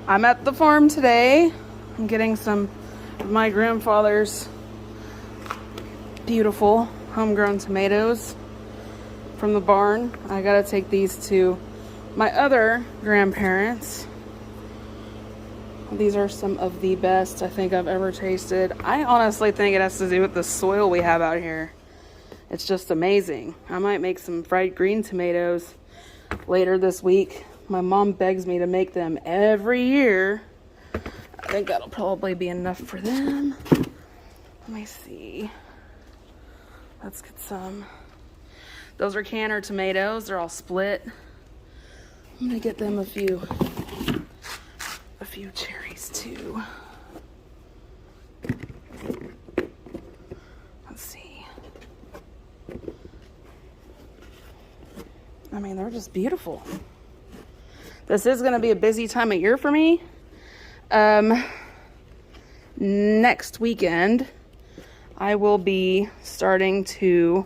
I'm at the farm today. I'm getting some of my grandfather's beautiful homegrown tomatoes from the barn. I gotta take these to my other grandparents. These are some of the best I think I've ever tasted. I honestly think it has to do with the soil we have out here. It's just amazing. I might make some fried green tomatoes later this week. My mom begs me to make them every year. I think that'll probably be enough for them. Let me see. Let's get some. Those are canner tomatoes. They're all split. I'm gonna get them a few cherries too. Let's see. I mean, they're just beautiful. This is going to be a busy time of year for me. Next weekend, I will be starting to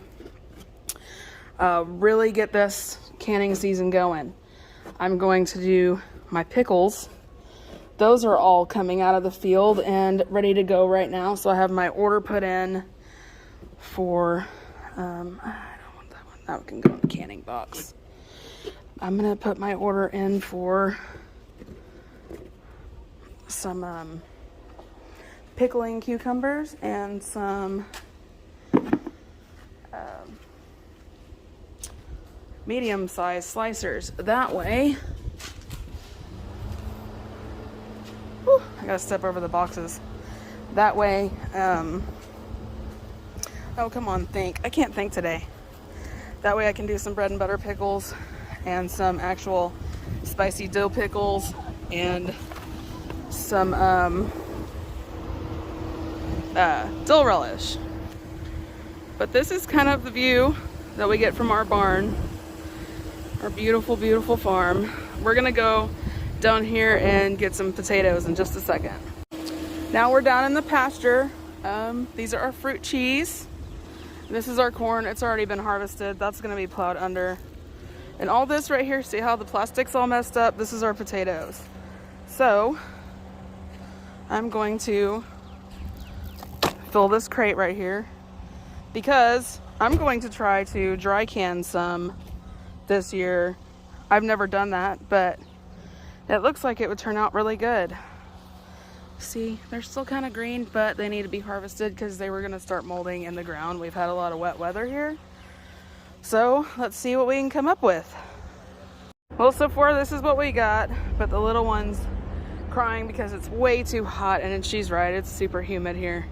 really get this canning season going. I'm going to do my pickles. Those are all coming out of the field and ready to go right now. So I have my order put in for, I don't want that one. That one can go in the canning box. I'm going to put my order in for some pickling cucumbers and some medium-sized slicers. That way, whew, I gotta step over the boxes. That way, oh, come on, think. I can't think today. That way I can do some bread and butter pickles and some actual spicy dill pickles and some dill relish. But this is kind of the view that we get from our barn, our beautiful, beautiful farm. We're gonna go down here and get some potatoes in just a second. Now we're down in the pasture. These are our fruit cheese. This is our corn. It's already been harvested. That's gonna be plowed under. And all this right here, see how the plastic's all messed up? This is our potatoes. So I'm going to fill this crate right here because I'm going to try to dry can some this year. I've never done that, but it looks like it would turn out really good. See, they're still kind of green, but they need to be harvested because they were going to start molding in the ground. We've had a lot of wet weather here. So let's see what we can come up with. Well, so far this is what we got, but the little one's crying because it's way too hot, and she's right, it's super humid here.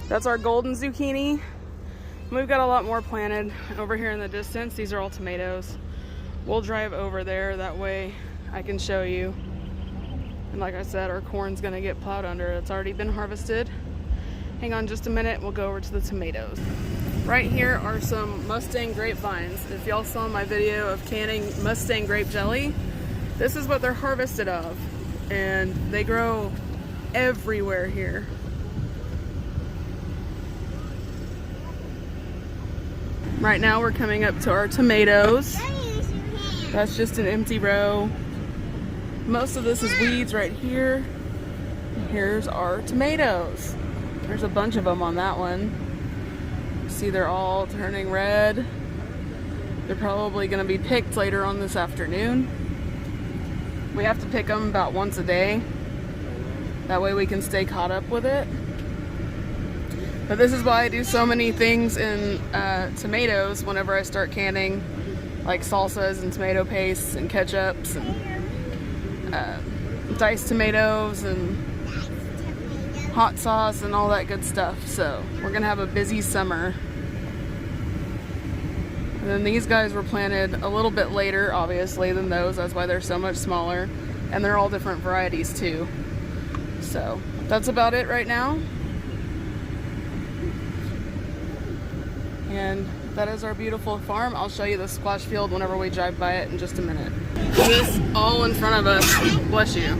That's our golden zucchini. We've got a lot more planted over here in the distance. These are all tomatoes. We'll drive over there, that way I can show you. And like I said, our corn's gonna get plowed under. It's already been harvested. Hang on just a minute, we'll go over to the tomatoes. Right here are some Mustang grapevines. If y'all saw my video of canning Mustang grape jelly, this is what they're harvested of. And they grow everywhere here. Right now we're coming up to our tomatoes. That's just an empty row. Most of this is weeds right here. Here's our tomatoes. There's a bunch of them on that one. See, they're all turning red. They're probably going to be picked later on this afternoon. We have to pick them about once a day. That way we can stay caught up with it. But this is why I do so many things in tomatoes whenever I start canning, like salsas and tomato pastes and ketchups and diced tomatoes and hot sauce and all that good stuff. So we're gonna have a busy summer. And then these guys were planted a little bit later, obviously, than those. That's why they're so much smaller. And they're all different varieties too. So that's about it right now. And that is our beautiful farm. I'll show you the squash field whenever we drive by it in just a minute. This all in front of us, bless you.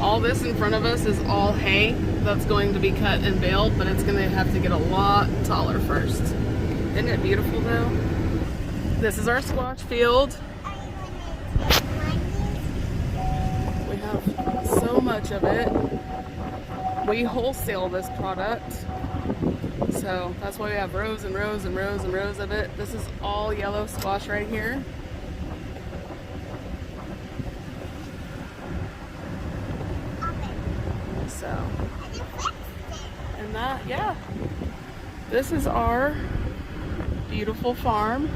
All this in front of us is all hay that's going to be cut and baled, but it's going to have to get a lot taller first. Isn't it beautiful though? This is our squash field. We have so much of it. We wholesale this product, so that's why we have rows and rows and rows and rows of it. This is all yellow squash right here. So, and that, yeah, this is our beautiful farm.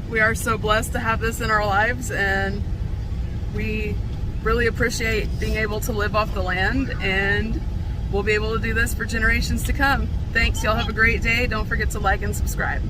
We are so blessed to have this in our lives, and we really appreciate being able to live off the land, and we'll be able to do this for generations to come. Thanks, y'all have a great day. Don't forget to like and subscribe.